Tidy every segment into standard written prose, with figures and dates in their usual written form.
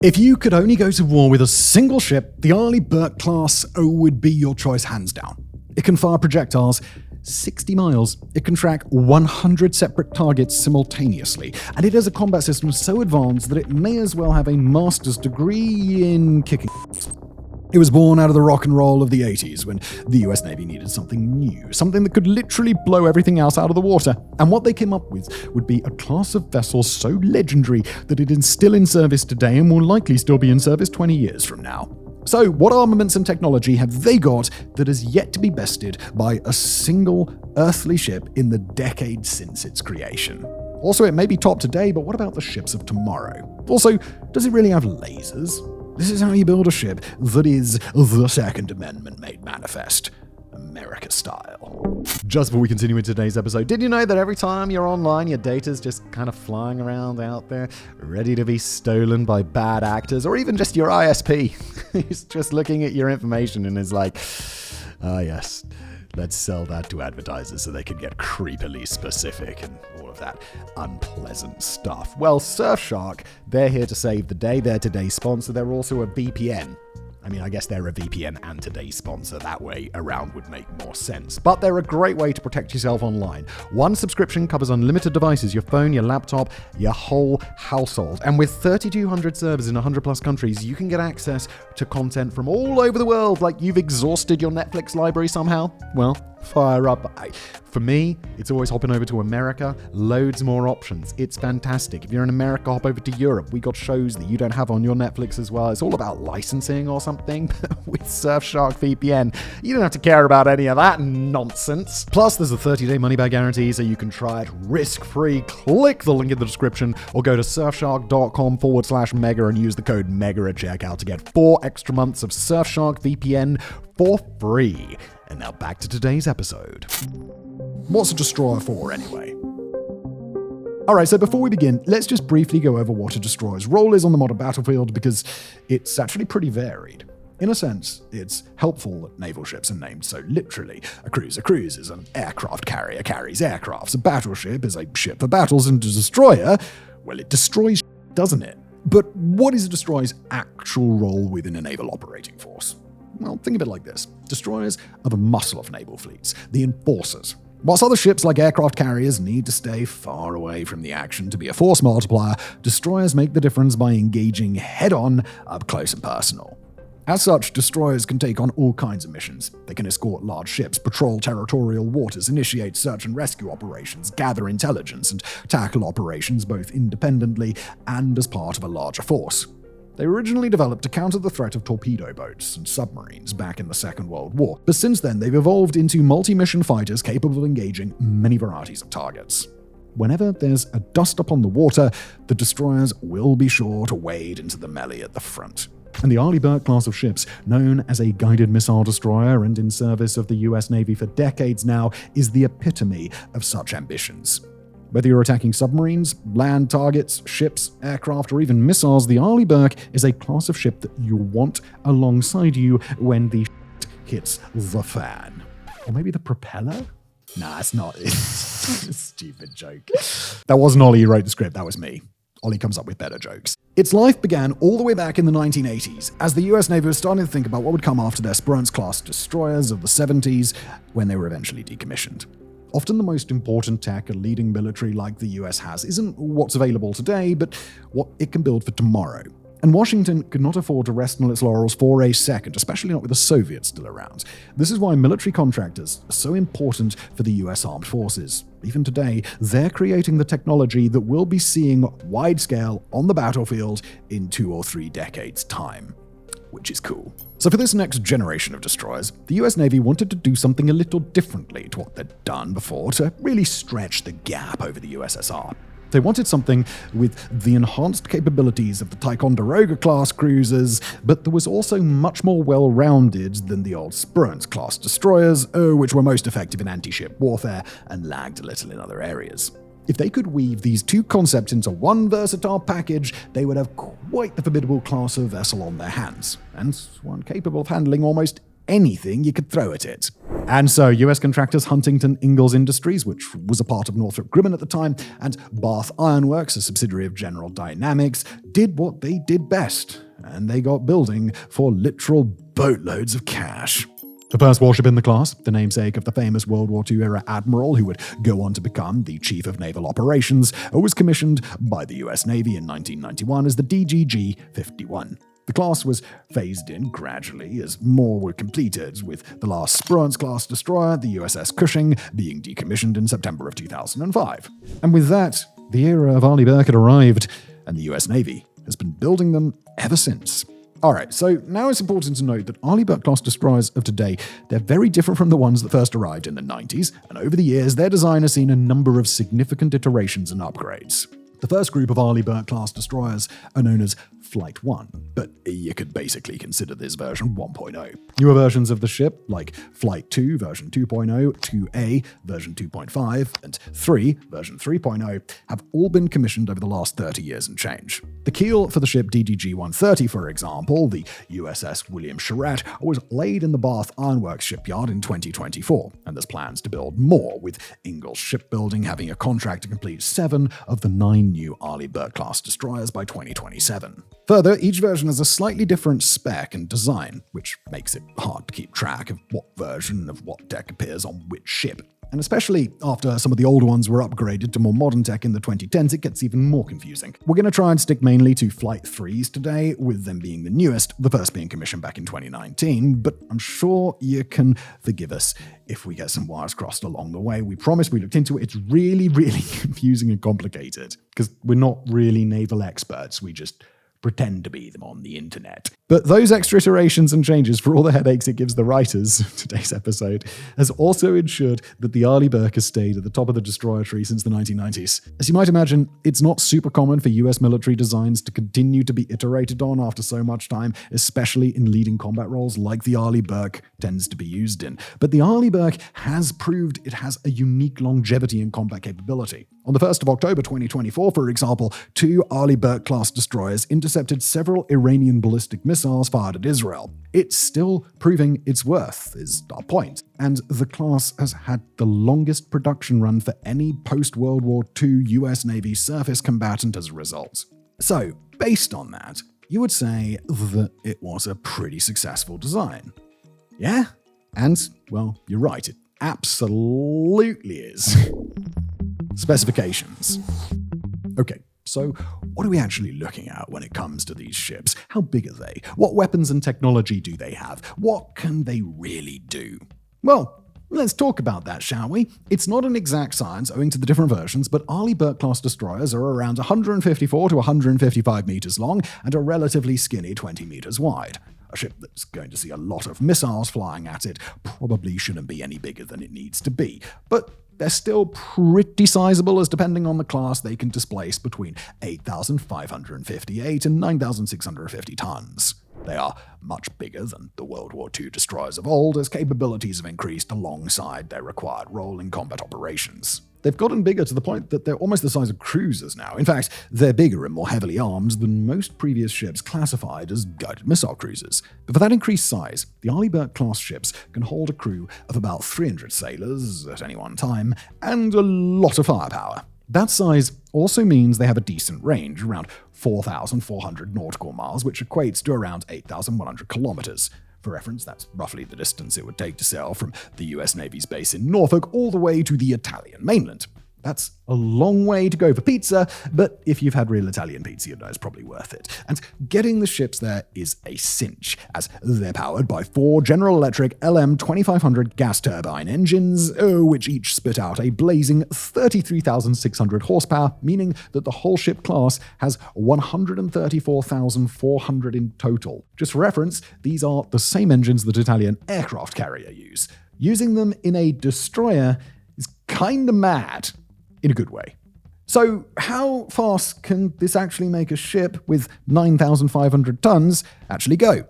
If you could only go to war with a single ship, the Arleigh-Burke class would be your choice hands down. It can fire projectiles 60 miles. It can track 100 separate targets simultaneously, and it has a combat system so advanced that it may as well have a master's degree in kicking. It was born out of the rock and roll of the 80s when the US Navy needed something new, something that could literally blow everything else out of the water. And what they came up with would be a class of vessel so legendary that it is still in service today and will likely still be in service 20 years from now. So, what armaments and technology have they got that has yet to be bested by a single earthly ship in the decades since its creation? Also, it may be top today, but what about the ships of tomorrow? Also, does it really have lasers? This is how you build a ship that is the Second Amendment made manifest. America style. Just before we continue with today's episode, did you know that every time you're online, your data's just kind of flying around out there, ready to be stolen by bad actors, or even just your ISP? He's just looking at your information and is like, yes, let's sell that to advertisers so they can get creepily specific and all of that unpleasant stuff. Well, Surfshark, they're here to save the day. They're today's sponsor. They're also a VPN. I mean, I guess they're a VPN and today's sponsor. That way around would make more sense. But they're a great way to protect yourself online. One subscription covers unlimited devices, your phone, your laptop, your whole household. And with 3,200 servers in 100 plus countries, you can get access to content from all over the world. Like you've exhausted your Netflix library somehow? Well, fire up. For me, it's always hopping over to America. Loads more options. It's fantastic. If you're in America, hop over to Europe. We got shows that you don't have on your Netflix as well. It's all about licensing or something. With Surfshark VPN, you don't have to care about any of that nonsense. Plus, there's a 30-day money-back guarantee, so you can try it risk-free. Click the link in the description or go to surfshark.com/mega and use the code MEGA at checkout to get 4 extra months of Surfshark VPN for free. And now back to today's episode. What's a destroyer for, anyway? Alright, so before we begin, let's just briefly go over what a destroyer's role is on the modern battlefield, because it's actually pretty varied. In a sense, it's helpful that naval ships are named so literally. A cruiser cruises, an aircraft carrier carries aircrafts, a battleship is a ship for battles, and a destroyer, well, it destroys, doesn't it? But what is a destroyer's actual role within a naval operating force? Well, think of it like this. Destroyers are the muscle of naval fleets, the enforcers. Whilst other ships like aircraft carriers need to stay far away from the action to be a force multiplier, destroyers make the difference by engaging head-on, up close and personal. As such, destroyers can take on all kinds of missions. They can escort large ships, patrol territorial waters, initiate search and rescue operations, gather intelligence, and tackle operations both independently and as part of a larger force. They were originally developed to counter the threat of torpedo boats and submarines back in the Second World War, but since then they've evolved into multi-mission fighters capable of engaging many varieties of targets. Whenever there's a dust-up on the water, the destroyers will be sure to wade into the melee at the front. And the Arleigh-Burke class of ships, known as a guided missile destroyer and in service of the US Navy for decades now, is the epitome of such ambitions. Whether you're attacking submarines, land targets, ships, aircraft, or even missiles, the Arleigh-Burke is a class of ship that you want alongside you when the shit hits the fan. Or maybe the propeller? Nah, it's not. It's a stupid joke. That wasn't Ollie who wrote the script, that was me. Ollie comes up with better jokes. Its life began all the way back in the 1980s, as the US Navy was starting to think about what would come after their Spruance-class destroyers of the 70s, when they were eventually decommissioned. Often the most important tech a leading military like the US has isn't what's available today, but what it can build for tomorrow. And Washington could not afford to rest on its laurels for a second, especially not with the Soviets still around. This is why military contractors are so important for the US Armed Forces. Even today, they're creating the technology that we'll be seeing wide-scale on the battlefield in 2 or 3 decades' time. Which is cool. So for this next generation of destroyers, the US Navy wanted to do something a little differently to what they'd done before to really stretch the gap over the USSR. They wanted something with the enhanced capabilities of the Ticonderoga-class cruisers, but that was also much more well-rounded than the old Spruance-class destroyers, which were most effective in anti-ship warfare and lagged a little in other areas. If they could weave these two concepts into one versatile package, they would have quite the formidable class of vessel on their hands, and one capable of handling almost anything you could throw at it. And so US contractors Huntington Ingalls Industries, which was a part of Northrop Grumman at the time, and Bath Iron Works, a subsidiary of General Dynamics, did what they did best, and they got building for literal boatloads of cash. The first warship in the class, the namesake of the famous World War II-era admiral who would go on to become the Chief of Naval Operations, was commissioned by the US Navy in 1991 as the DGG-51. The class was phased in gradually as more were completed, with the last Spruance-class destroyer, the USS Cushing, being decommissioned in September of 2005. And with that, the era of Arleigh-Burke had arrived, and the US Navy has been building them ever since. Alright, so now it's important to note that Arleigh-Burke-class destroyers of today, they're very different from the ones that first arrived in the 90s, and over the years, their design has seen a number of significant iterations and upgrades. The first group of Arleigh-Burke-class destroyers are known as Flight 1, but you could basically consider this version 1.0. Newer versions of the ship, like Flight 2 version 2.0, 2A version 2.5, and 3 version 3.0, have all been commissioned over the last 30 years and change. The keel for the ship DDG-130, for example, the USS William Charette, was laid in the Bath Iron Works shipyard in 2024, and there's plans to build more, with Ingalls Shipbuilding having a contract to complete 7 of the 9 new Arleigh-Burke-class destroyers by 2027. Further, each version has a slightly different spec and design, which makes it hard to keep track of what version of what deck appears on which ship. And especially after some of the older ones were upgraded to more modern tech in the 2010s, it gets even more confusing. We're going to try and stick mainly to Flight 3s today, with them being the newest, the first being commissioned back in 2019, but I'm sure you can forgive us if we get some wires crossed along the way. We promise we looked into it. It's really, really confusing and complicated, because we're not really naval experts. We just pretend to be them on the internet. But those extra iterations and changes, for all the headaches it gives the writers of today's episode, has also ensured that the Arleigh-Burke has stayed at the top of the destroyer tree since the 1990s. As you might imagine, it's not super common for US military designs to continue to be iterated on after so much time, especially in leading combat roles like the Arleigh-Burke tends to be used in. But the Arleigh-Burke has proved it has a unique longevity and combat capability. On the 1st of October 2024, for example, 2 Arleigh-Burke-class destroyers intercepted several Iranian ballistic missiles fired at Israel. It's still proving its worth, is our point. And the class has had the longest production run for any post-World War II US Navy surface combatant as a result. So, based on that, you would say that it was a pretty successful design. Yeah? And, well, you're right, it absolutely is. Specifications. Okay, so what are we actually looking at when it comes to these ships? How big are they? What weapons and technology do they have? What can they really do? Well, let's talk about that, shall we? It's not an exact science owing to the different versions, but Arleigh-Burke-class destroyers are around 154 to 155 meters long and a relatively skinny 20 meters wide. A ship that's going to see a lot of missiles flying at it probably shouldn't be any bigger than it needs to be, but they're still pretty sizable, as depending on the class, they can displace between 8,558 and 9,650 tons. They are much bigger than the World War II destroyers of old, as capabilities have increased alongside their required role in combat operations. They've gotten bigger to the point that they're almost the size of cruisers now. In fact, they're bigger and more heavily armed than most previous ships classified as guided missile cruisers. But for that increased size, the Arleigh-Burke-class ships can hold a crew of about 300 sailors at any one time, and a lot of firepower. That size also means they have a decent range, around 4,400 nautical miles, which equates to around 8,100 kilometers. For reference, that's roughly the distance it would take to sail from the US Navy's base in Norfolk all the way to the Italian mainland. That's a long way to go for pizza, but if you've had real Italian pizza, you know it's probably worth it. And getting the ships there is a cinch, as they're powered by 4 General Electric LM2500 gas turbine engines, which each spit out a blazing 33,600 horsepower, meaning that the whole ship class has 134,400 in total. Just for reference, these are the same engines that Italian aircraft carrier use. Using them in a destroyer is kinda mad. In a good way. So how fast can this actually make a ship with 9,500 tons actually go?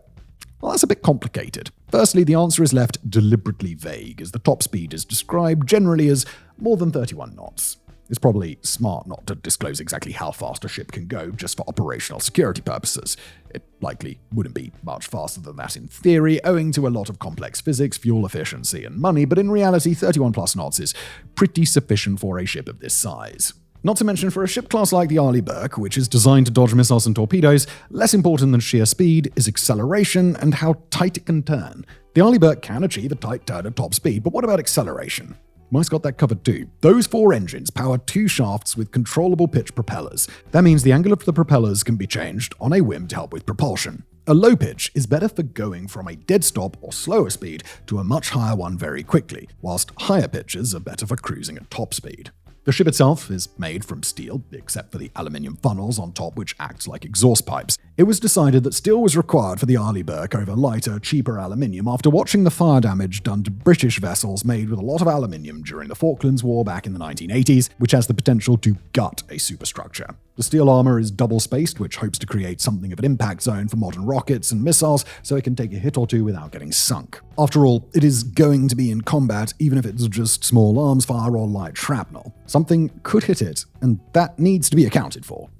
Well, that's a bit complicated. Firstly, the answer is left deliberately vague, as the top speed is described generally as more than 31 knots. It's probably smart not to disclose exactly how fast a ship can go just for operational security purposes. It likely wouldn't be much faster than that in theory, owing to a lot of complex physics, fuel efficiency, and money, but in reality, 31 plus knots is pretty sufficient for a ship of this size. Not to mention, for a ship class like the Arleigh-Burke, which is designed to dodge missiles and torpedoes, less important than sheer speed is acceleration and how tight it can turn. The Arleigh-Burke can achieve a tight turn at top speed, but what about acceleration? Mike's got that covered too. Those 4 engines power 2 shafts with controllable pitch propellers. That means the angle of the propellers can be changed on a whim to help with propulsion. A low pitch is better for going from a dead stop or slower speed to a much higher one very quickly, whilst higher pitches are better for cruising at top speed. The ship itself is made from steel, except for the aluminium funnels on top which act like exhaust pipes. It was decided that steel was required for the Arleigh-Burke over lighter, cheaper aluminium after watching the fire damage done to British vessels made with a lot of aluminium during the Falklands War back in the 1980s, which has the potential to gut a superstructure. The steel armor is double-spaced, which hopes to create something of an impact zone for modern rockets and missiles so it can take a hit or two without getting sunk. After all, it is going to be in combat, even if it's just small arms fire or light shrapnel. Something could hit it, and that needs to be accounted for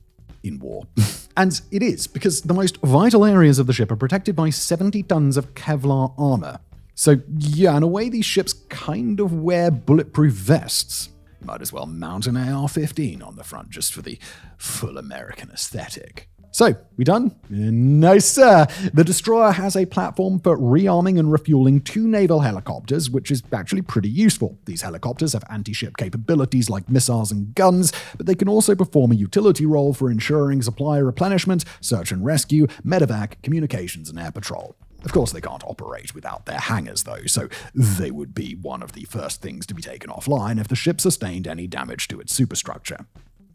in war. And it is, because the most vital areas of the ship are protected by 70 tons of Kevlar armor. So yeah, in a way, these ships kind of wear bulletproof vests. You might as well mount an AR-15 on the front just for the full American aesthetic. So, we done? No, sir. The destroyer has a platform for rearming and refueling 2 naval helicopters, which is actually pretty useful. These helicopters have anti-ship capabilities like missiles and guns, but they can also perform a utility role for ensuring supply replenishment, search and rescue, medevac, communications, and air patrol. Of course, they can't operate without their hangars, though, so they would be one of the first things to be taken offline if the ship sustained any damage to its superstructure.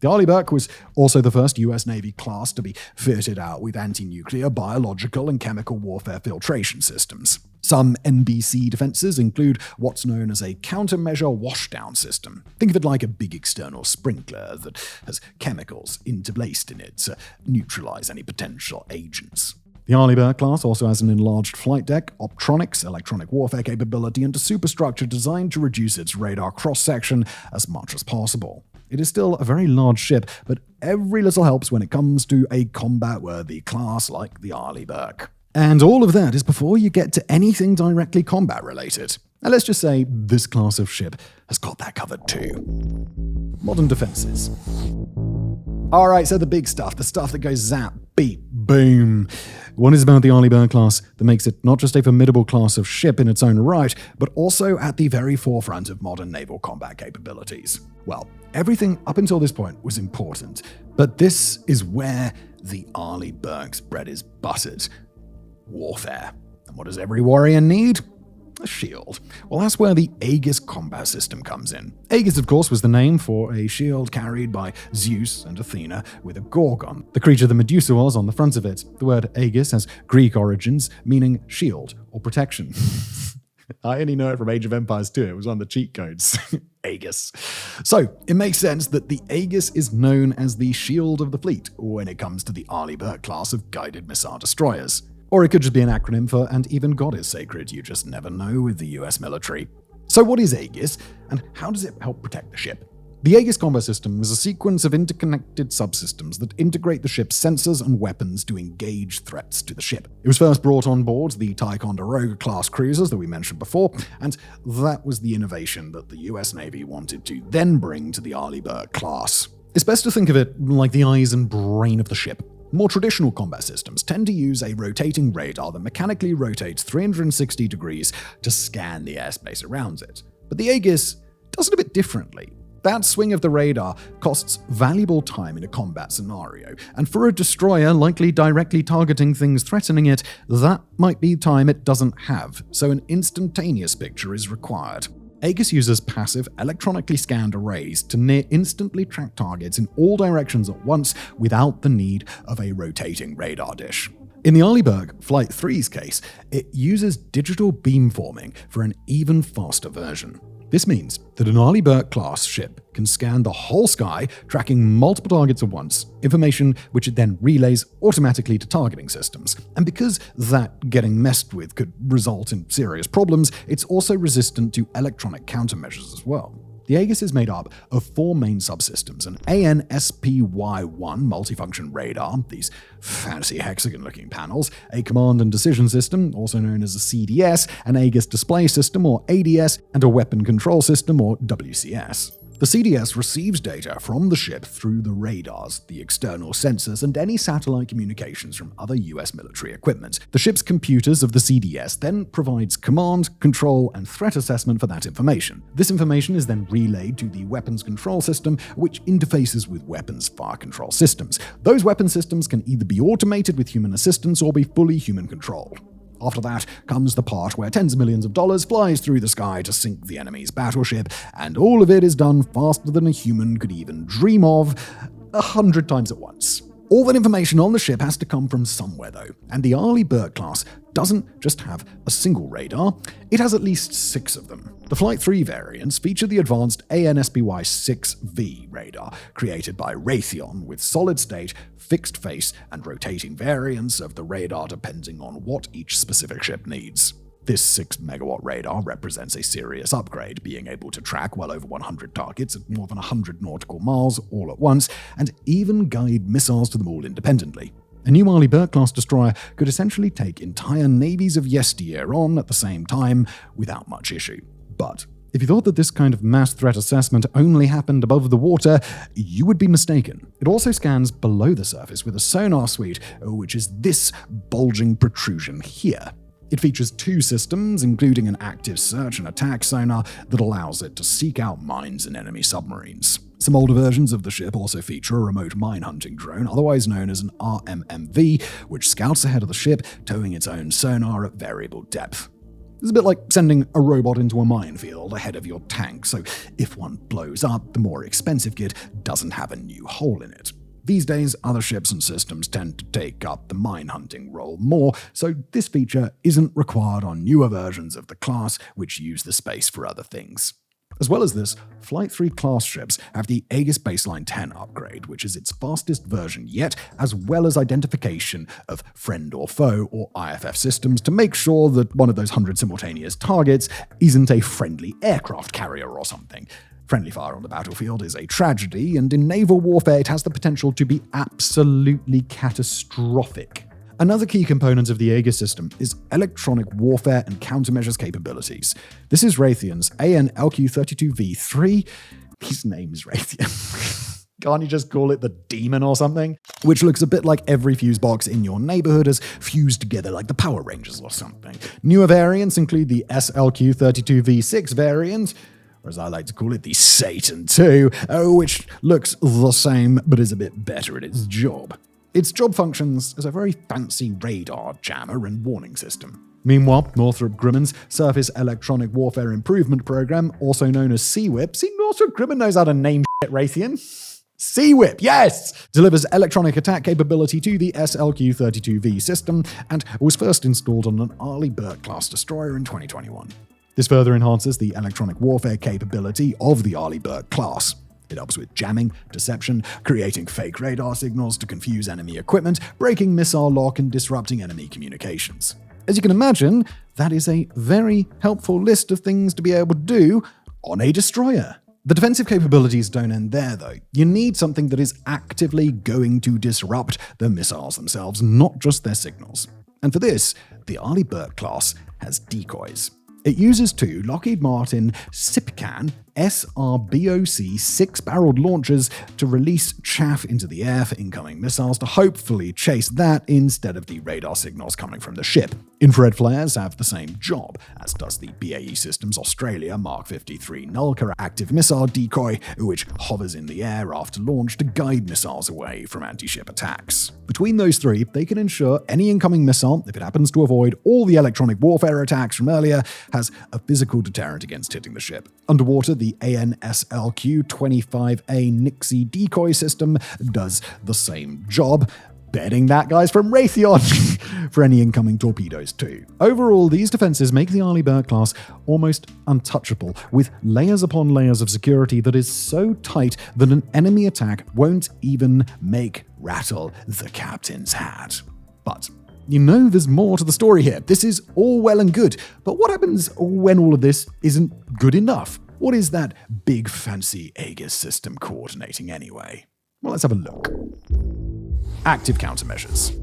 The Arleigh-Burke was also the first US Navy class to be fitted out with anti-nuclear, biological, and chemical warfare filtration systems. Some NBC defenses include what's known as a countermeasure washdown system. Think of it like a big external sprinkler that has chemicals interlaced in it to neutralize any potential agents. The Arleigh-Burke class also has an enlarged flight deck, optronics, electronic warfare capability, and a superstructure designed to reduce its radar cross-section as much as possible. It is still a very large ship, but every little helps when it comes to a combat-worthy class like the Arleigh-Burke. And all of that is before you get to anything directly combat-related. And let's just say this class of ship has got that covered too. Modern defenses. Alright, so the big stuff, the stuff that goes zap, beep, boom. One is about the Arleigh-Burke class that makes it not just a formidable class of ship in its own right, but also at the very forefront of modern naval combat capabilities. Well, everything up until this point was important, but this is where the Arleigh-Burke's bread is buttered. Warfare. And what does every warrior need? A shield. Well, that's where the Aegis combat system comes in. Aegis, of course, was the name for a shield carried by Zeus and Athena with a gorgon. The creature the Medusa was on the front of it. The word Aegis has Greek origins, meaning shield or protection. I only know it from Age of Empires 2. It was one of the cheat codes. Aegis. So, it makes sense that the Aegis is known as the shield of the fleet when it comes to the Arleigh-Burke class of guided missile destroyers. Or it could just be an acronym for "and even God is sacred." You just never know with the US military. So what is Aegis, and how does it help protect the ship? The Aegis combat system is a sequence of interconnected subsystems that integrate the ship's sensors and weapons to engage threats to the ship. It was first brought on board the Ticonderoga class cruisers that we mentioned before, and that was the innovation that the US Navy wanted to then bring to the Arleigh-Burke class. It's best to think of it like the eyes and brain of the ship. More traditional combat systems tend to use a rotating radar that mechanically rotates 360 degrees to scan the airspace around it. But the Aegis does it a bit differently. That swing of the radar costs valuable time in a combat scenario, and for a destroyer likely directly targeting things threatening it, that might be time it doesn't have, so an instantaneous picture is required. Aegis uses passive, electronically scanned arrays to near-instantly track targets in all directions at once without the need of a rotating radar dish. In the Arleigh-Burke Flight 3's case, it uses digital beamforming for an even faster version. This means that an Arleigh-Burke class ship can scan the whole sky, tracking multiple targets at once, information which it then relays automatically to targeting systems. And because that getting messed with could result in serious problems, it's also resistant to electronic countermeasures as well. The Aegis is made up of 4 main subsystems: an ANSPY-1 multifunction radar, these fancy hexagon-looking panels, a command and decision system, also known as a CDS, an Aegis display system, or ADS, and a weapon control system, or WCS. The CDS receives data from the ship through the radars, the external sensors, and any satellite communications from other US military equipment. The ship's computers of the CDS then provides command, control, and threat assessment for that information. This information is then relayed to the weapons control system, which interfaces with weapons fire control systems. Those weapon systems can either be automated with human assistance or be fully human-controlled. After that comes the part where tens of millions of dollars flies through the sky to sink the enemy's battleship, and all of it is done faster than a human could even dream of 100 times at once. All that information on the ship has to come from somewhere, though, and the Arleigh-Burke class doesn't just have a single radar, it has at least 6 of them. The Flight 3 variants feature the advanced ANSPY-6V radar, created by Raytheon, with solid-state, fixed face, and rotating variants of the radar depending on what each specific ship needs. This 6-megawatt radar represents a serious upgrade, being able to track well over 100 targets at more than 100 nautical miles all at once, and even guide missiles to them all independently. A new Arleigh-Burke class destroyer could essentially take entire navies of yesteryear on at the same time without much issue. But if you thought that this kind of mass threat assessment only happened above the water, you would be mistaken. It also scans below the surface with a sonar suite, which is this bulging protrusion here. It features 2 systems, including an active search and attack sonar that allows it to seek out mines and enemy submarines. Some older versions of the ship also feature a remote mine hunting drone, otherwise known as an RMMV, which scouts ahead of the ship, towing its own sonar at variable depth. It's a bit like sending a robot into a minefield ahead of your tank, so if one blows up, the more expensive kit doesn't have a new hole in it. These days, other ships and systems tend to take up the mine-hunting role more, so this feature isn't required on newer versions of the class, which use the space for other things. As well as this, Flight 3 class ships have the Aegis Baseline 10 upgrade, which is its fastest version yet, as well as identification of friend or foe or IFF systems to make sure that one of those 100 simultaneous targets isn't a friendly aircraft carrier or something. Friendly fire on the battlefield is a tragedy, and in naval warfare it has the potential to be absolutely catastrophic. Another key component of the Aegis system is electronic warfare and countermeasures capabilities. This is Raytheon's AN-LQ-32V3. His name's Raytheon. Can't you just call it the Demon or something? Which looks a bit like every fuse box in your neighborhood is fused together like the Power Rangers or something. Newer variants include the SLQ-32V6 variant, or as I like to call it, the Satan 2, which looks the same but is a bit better at its job. Its job functions as a very fancy radar jammer and warning system. Meanwhile, Northrop Grumman's Surface Electronic Warfare Improvement Program, also known as CWIP, see, Northrop Grumman knows how to name shit, Raytheon. CWIP, yes! Delivers electronic attack capability to the SLQ-32V system and was first installed on an Arleigh-Burke class destroyer in 2021. This further enhances the electronic warfare capability of the Arleigh-Burke class. It helps with jamming, deception, creating fake radar signals to confuse enemy equipment, breaking missile lock, and disrupting enemy communications. As you can imagine, that is a very helpful list of things to be able to do on a destroyer. The defensive capabilities don't end there, though. You need something that is actively going to disrupt the missiles themselves, not just their signals. And for this, the Arleigh-Burke class has decoys. It uses 2 Lockheed Martin SIPCAN SRBOC 6-barreled launchers to release chaff into the air for incoming missiles to hopefully chase that instead of the radar signals coming from the ship. Infrared flares have the same job, as does the BAE Systems Australia Mark 53 Nulka active missile decoy, which hovers in the air after launch to guide missiles away from anti-ship attacks. Between those 3, they can ensure any incoming missile, if it happens to avoid all the electronic warfare attacks from earlier, has a physical deterrent against hitting the ship. Underwater, the ANSLQ-25A Nixie decoy system does the same job, betting that guy's from Raytheon for any incoming torpedoes too. Overall, these defenses make the Arleigh-Burke class almost untouchable, with layers upon layers of security that is so tight that an enemy attack won't even rattle the captain's hat. But you know there's more to the story here. This is all well and good, but what happens when all of this isn't good enough? What is that big fancy Aegis system coordinating anyway? Well, let's have a look. Active countermeasures.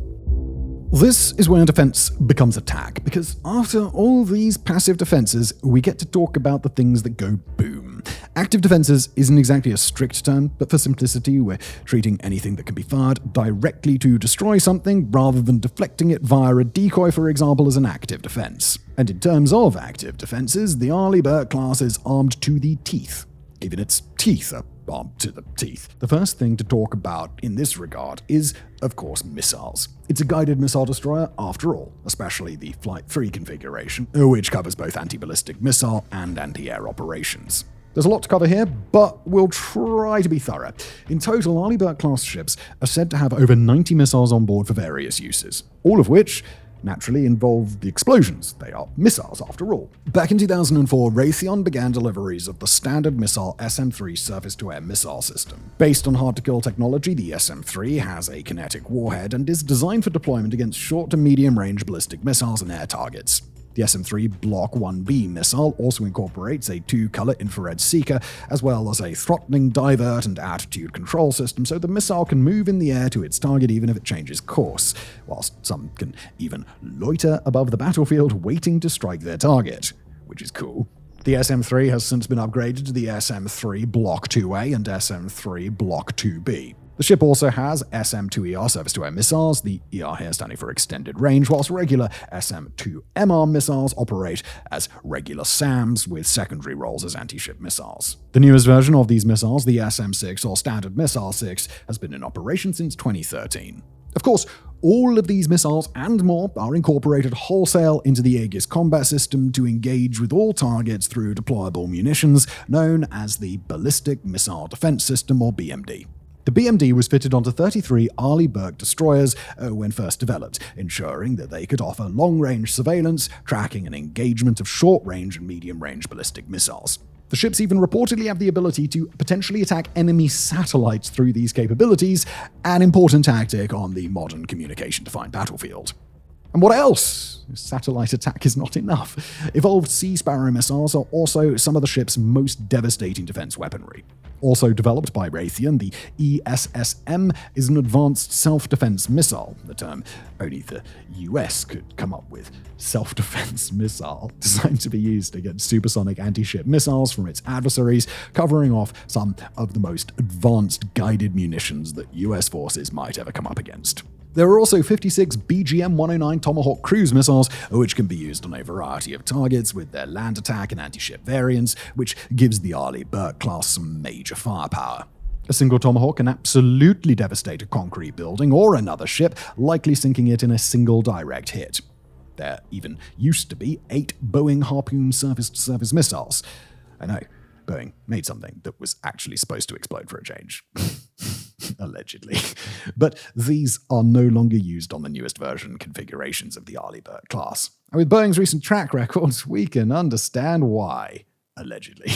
This is where defense becomes attack, because after all these passive defenses, we get to talk about the things that go boom. Active defenses isn't exactly a strict term, but for simplicity, we're treating anything that can be fired directly to destroy something rather than deflecting it via a decoy, for example, as an active defense. And in terms of active defenses, the Arleigh-Burke class is armed to the teeth. Even its teeth are armed to the teeth. The first thing to talk about in this regard is, of course, missiles. It's a guided missile destroyer after all, especially the Flight 3 configuration, which covers both anti-ballistic missile and anti-air operations. There's a lot to cover here, but we'll try to be thorough. In total, Arleigh-Burke class ships are said to have over 90 missiles on board for various uses, all of which naturally involve the explosions. They are missiles, after all. Back in 2004, Raytheon began deliveries of the standard missile SM-3 surface-to-air missile system. Based on hard-to-kill technology, the SM-3 has a kinetic warhead and is designed for deployment against short to medium-range ballistic missiles and air targets. The SM-3 Block 1B missile also incorporates a two-color infrared seeker, as well as a throttling, divert, and attitude control system, so the missile can move in the air to its target even if it changes course, whilst some can even loiter above the battlefield waiting to strike their target, which is cool. The SM-3 has since been upgraded to the SM-3 Block 2A and SM-3 Block 2B. The ship also has SM-2ER surface-to-air missiles, the ER here standing for extended range, whilst regular SM-2MR missiles operate as regular SAMs with secondary roles as anti-ship missiles. The newest version of these missiles, the SM-6 or Standard Missile 6, has been in operation since 2013. Of course, all of these missiles and more are incorporated wholesale into the Aegis combat system to engage with all targets through deployable munitions, known as the Ballistic Missile Defense System, or BMD. The BMD was fitted onto 33 Arleigh-Burke destroyers when first developed, ensuring that they could offer long-range surveillance, tracking, and engagement of short-range and medium-range ballistic missiles. The ships even reportedly have the ability to potentially attack enemy satellites through these capabilities, an important tactic on the modern communication-defined battlefield. And what else? Satellite attack is not enough. Evolved Sea Sparrow missiles are also some of the ship's most devastating defense weaponry. Also developed by Raytheon, the ESSM is an advanced self-defense missile, the term only the US could come up with. Self-defense missile, designed to be used against supersonic anti-ship missiles from its adversaries, covering off some of the most advanced guided munitions that US forces might ever come up against. There are also 56 BGM-109 Tomahawk cruise missiles, which can be used on a variety of targets with their land attack and anti-ship variants, which gives the Arleigh-Burke class some major firepower. A single Tomahawk can absolutely devastate a concrete building or another ship, likely sinking it in a single direct hit. There even used to be 8 Boeing Harpoon surface-to-surface missiles. I know, Boeing made something that was actually supposed to explode for a change. Allegedly. But these are no longer used on the newest version configurations of the Arleigh-Burke class. And with Boeing's recent track records, we can understand why. Allegedly.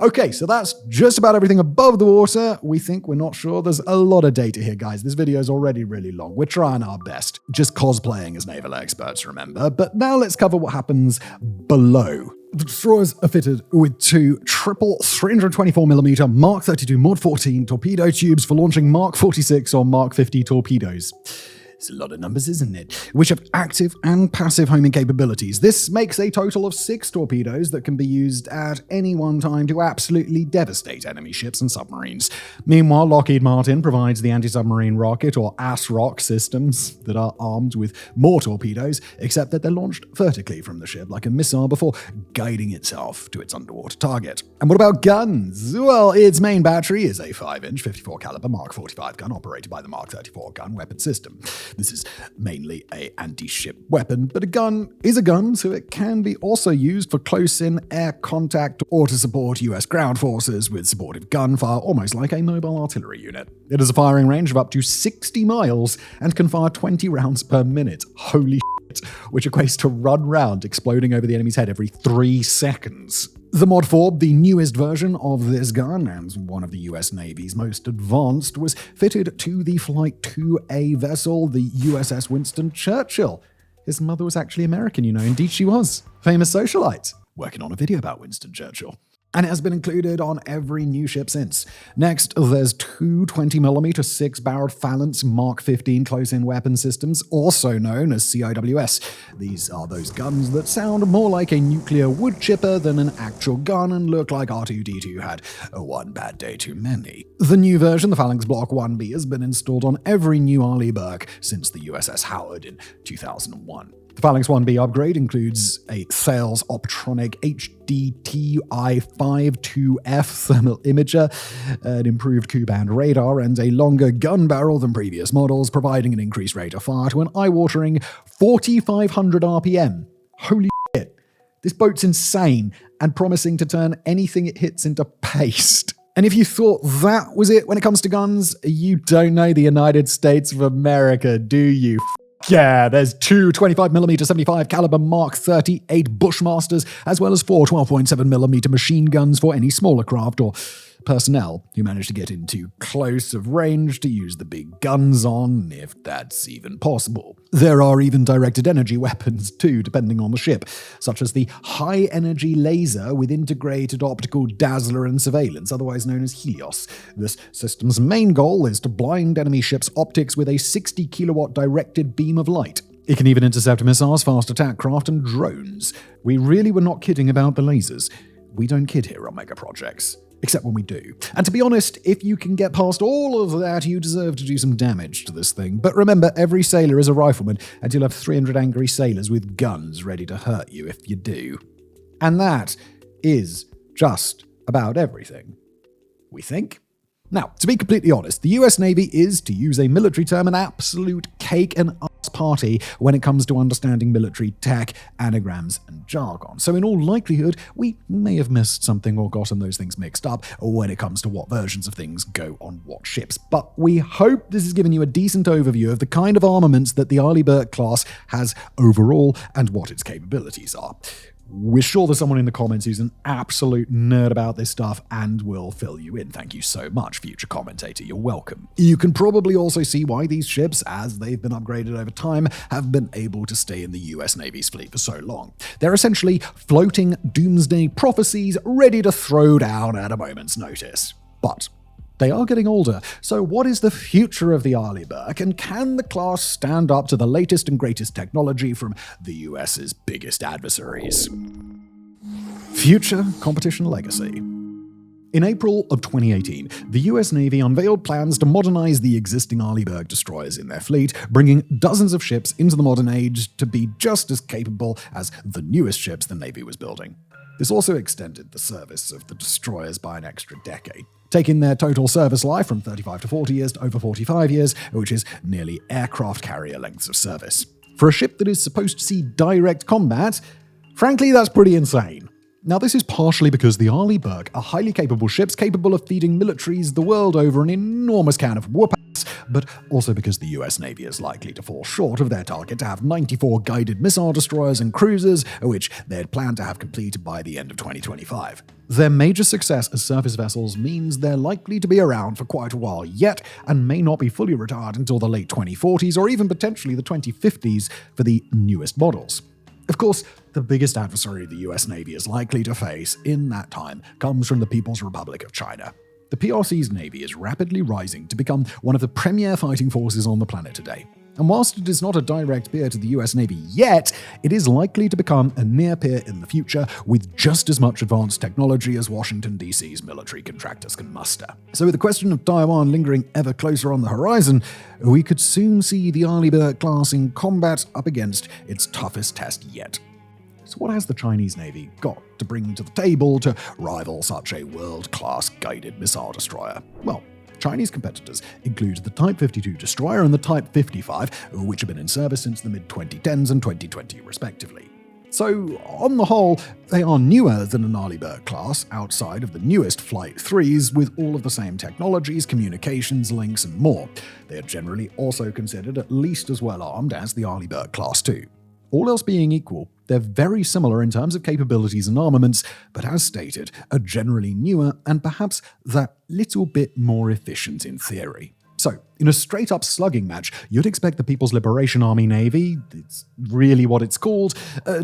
Okay, so that's just about everything above the water. We think, we're not sure. There's a lot of data here, guys. This video is already really long. We're trying our best. Just cosplaying as naval experts, remember. But now let's cover what happens below. The destroyers are fitted with 2 triple 324mm Mark 32 Mod 14 torpedo tubes for launching Mark 46 or Mark 50 torpedoes. It's a lot of numbers, isn't it? Which have active and passive homing capabilities. This makes a total of 6 torpedoes that can be used at any one time to absolutely devastate enemy ships and submarines. Meanwhile, Lockheed Martin provides the anti-submarine rocket or ASROC systems that are armed with more torpedoes, except that they're launched vertically from the ship like a missile before guiding itself to its underwater target. And what about guns? Well, its main battery is a 5-inch 54 caliber Mark 45 gun operated by the Mark 34 gun weapon system. This is mainly an anti-ship weapon, but a gun is a gun, so it can be also used for close-in air contact or to support US ground forces with supportive gunfire, almost like a mobile artillery unit. It has a firing range of up to 60 miles and can fire 20 rounds per minute. Holy shit, which equates to one round exploding over the enemy's head every 3 seconds. The Mod 4, the newest version of this gun, and one of the US Navy's most advanced, was fitted to the Flight 2A vessel, the USS Winston Churchill. His mother was actually American, indeed she was. Famous socialite. Working on a video about Winston Churchill. and it has been included on every new ship since. Next, there's two 20mm 6-barreled Phalanx Mark 15 close-in weapon systems, also known as CIWS. These are those guns that sound more like a nuclear wood chipper than an actual gun and look like R2-D2 had one bad day too many. The new version, the Phalanx Block 1B, has been installed on every new Arleigh-Burke since the USS Howard in 2001. The Phalanx 1B upgrade includes a Thales Optronic HDTI-52F thermal imager, an improved Q-band radar, and a longer gun barrel than previous models, providing an increased rate of fire to an eye-watering 4,500 RPM. Holy shit. This boat's insane and promising to turn anything it hits into paste. And if you thought that was it when it comes to guns, you don't know the United States of America, do you? Yeah, there's two 25mm 75 caliber Mark 38 Bushmasters, as well as four 12.7mm machine guns for any smaller craft or personnel who manage to get into close of range to use the big guns on, if that's even possible. There are even directed energy weapons too, depending on the ship, such as the high-energy laser with integrated optical dazzler and surveillance, otherwise known as Helios. This system's main goal is to blind enemy ships' optics with a 60-kilowatt directed beam of light. It can even intercept missiles, fast attack craft, and drones. We really were not kidding about the lasers. We don't kid here on mega projects. Except when we do. And to be honest, if you can get past all of that, you deserve to do some damage to this thing. But remember, every sailor is a rifleman, and you'll have 300 angry sailors with guns ready to hurt you if you do. And that is just about everything, we think. Now, to be completely honest, the US Navy is, to use a military term, an absolute cake and ass party when it comes to understanding military tech, anagrams, and jargon. So in all likelihood, we may have missed something or gotten those things mixed up when it comes to what versions of things go on what ships. But we hope this has given you a decent overview of the kind of armaments that the Arleigh-Burke class has overall and what its capabilities are. We're sure there's someone in the comments who's an absolute nerd about this stuff and will fill you in. Thank you so much, future commentator. You're welcome. You can probably also see why these ships, as they've been upgraded over time, have been able to stay in the US Navy's fleet for so long. They're essentially floating doomsday prophecies ready to throw down at a moment's notice. But they are getting older, so what is the future of the Arleigh-Burke, and can the class stand up to the latest and greatest technology from the US's biggest adversaries? Future competition legacy. In April of 2018, the US Navy unveiled plans to modernize the existing Arleigh-Burke destroyers in their fleet, bringing dozens of ships into the modern age to be just as capable as the newest ships the Navy was building. This also extended the service of the destroyers by an extra decade, taking their total service life from 35 to 40 years to over 45 years, which is nearly aircraft carrier lengths of service. For a ship that is supposed to see direct combat, frankly, that's pretty insane. Now, this is partially because the Arleigh-Burke are highly capable ships capable of feeding militaries the world over an enormous can of whoop-ass, but also because the US Navy is likely to fall short of their target to have 94 guided missile destroyers and cruisers, which they had planned to have completed by the end of 2025. Their major success as surface vessels means they're likely to be around for quite a while yet, and may not be fully retired until the late 2040s or even potentially the 2050s for the newest models. Of course, the biggest adversary the US Navy is likely to face in that time comes from the People's Republic of China. The PRC's Navy is rapidly rising to become one of the premier fighting forces on the planet today. And whilst it is not a direct peer to the US Navy yet, it is likely to become a near peer in the future with just as much advanced technology as Washington, D.C.'s military contractors can muster. So with the question of Taiwan lingering ever closer on the horizon, we could soon see the Arleigh-Burke class in combat up against its toughest test yet. So what has the Chinese Navy got to bring to the table to rival such a world-class guided missile destroyer? Well, Chinese competitors include the Type 52 destroyer and the Type 55, which have been in service since the mid-2010s and 2020 respectively. So, on the whole, they are newer than an Arleigh-Burke class outside of the newest Flight 3s with all of the same technologies, communications, links, and more. They are generally also considered at least as well armed as the Arleigh-Burke Class 2. All else being equal, they're very similar in terms of capabilities and armaments, but as stated, are generally newer and perhaps that little bit more efficient in theory. So, in a straight-up slugging match, you'd expect the People's Liberation Army Navy, it's really what it's called,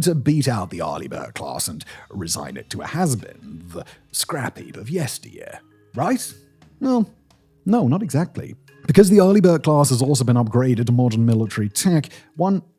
to beat out the Arleigh-Burke class and resign it to a has-been, the scrap heap of yesteryear. Right? Well, no, not exactly. Because the Arleigh-Burke class has also been upgraded to modern military tech,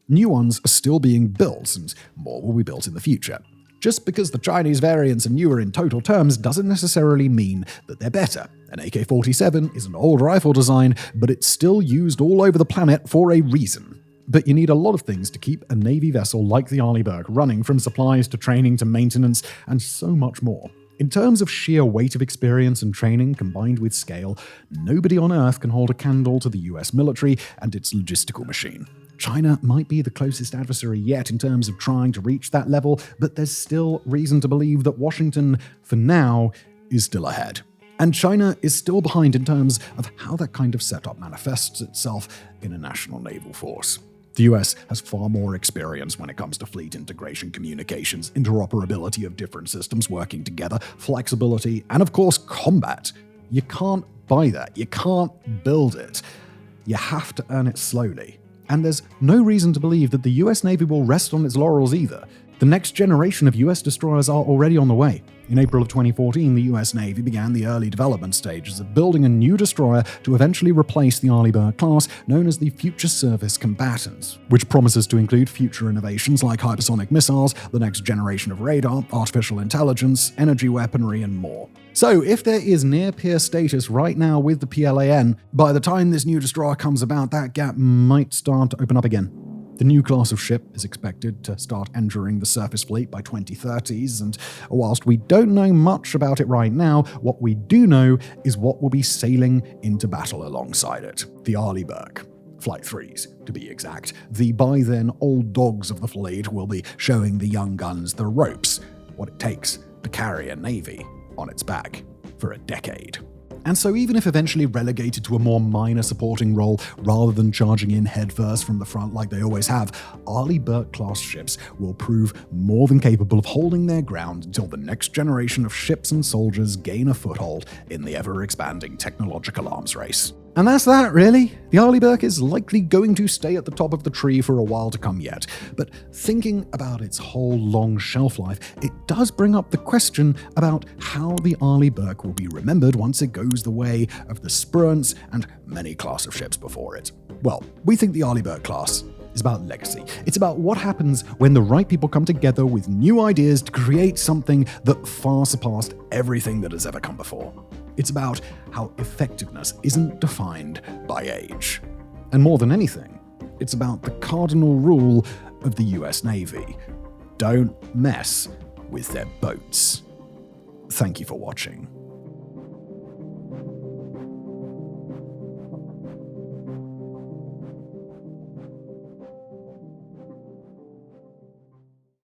new ones are still being built, and more will be built in the future. Just because the Chinese variants are newer in total terms doesn't necessarily mean that they're better. An AK-47 is an old rifle design, but it's still used all over the planet for a reason. But you need a lot of things to keep a Navy vessel like the Arleigh-Burke running, from supplies to training to maintenance, and so much more. In terms of sheer weight of experience and training combined with scale, nobody on Earth can hold a candle to the US military and its logistical machine. China might be the closest adversary yet in terms of trying to reach that level, but there's still reason to believe that Washington, for now, is still ahead. And China is still behind in terms of how that kind of setup manifests itself in a national naval force. The US has far more experience when it comes to fleet integration, communications, interoperability of different systems working together, flexibility, and of course, combat. You can't buy that. You can't build it. You have to earn it slowly. And there's no reason to believe that the US Navy will rest on its laurels either. The next generation of US destroyers are already on the way. In April of 2014, the US Navy began the early development stages of building a new destroyer to eventually replace the Arleigh-Burke class, known as the Future Service Combatant, which promises to include future innovations like hypersonic missiles, the next generation of radar, artificial intelligence, energy weaponry, and more. So, if there is near-peer status right now with the PLAN, by the time this new destroyer comes about, that gap might start to open up again. The new class of ship is expected to start entering the surface fleet by 2030s, and whilst we don't know much about it right now, what we do know is what will be sailing into battle alongside it. The Arleigh-Burke. Flight 3s, to be exact. The by then old dogs of the fleet will be showing the young guns the ropes, what it takes to carry a navy on its back for a decade. And so even if eventually relegated to a more minor supporting role rather than charging in headfirst from the front like they always have, Arleigh-Burke class ships will prove more than capable of holding their ground until the next generation of ships and soldiers gain a foothold in the ever-expanding technological arms race. And that's that, really. The Arleigh-Burke is likely going to stay at the top of the tree for a while to come yet. But thinking about its whole long shelf life, it does bring up the question about how the Arleigh-Burke will be remembered once it goes the way of the Spruance and many class of ships before it. Well, we think the Arleigh-Burke class is about legacy. It's about what happens when the right people come together with new ideas to create something that far surpassed everything that has ever come before. It's about how effectiveness isn't defined by age. And more than anything, it's about the cardinal rule of the US Navy: don't mess with their boats. Thank you for watching.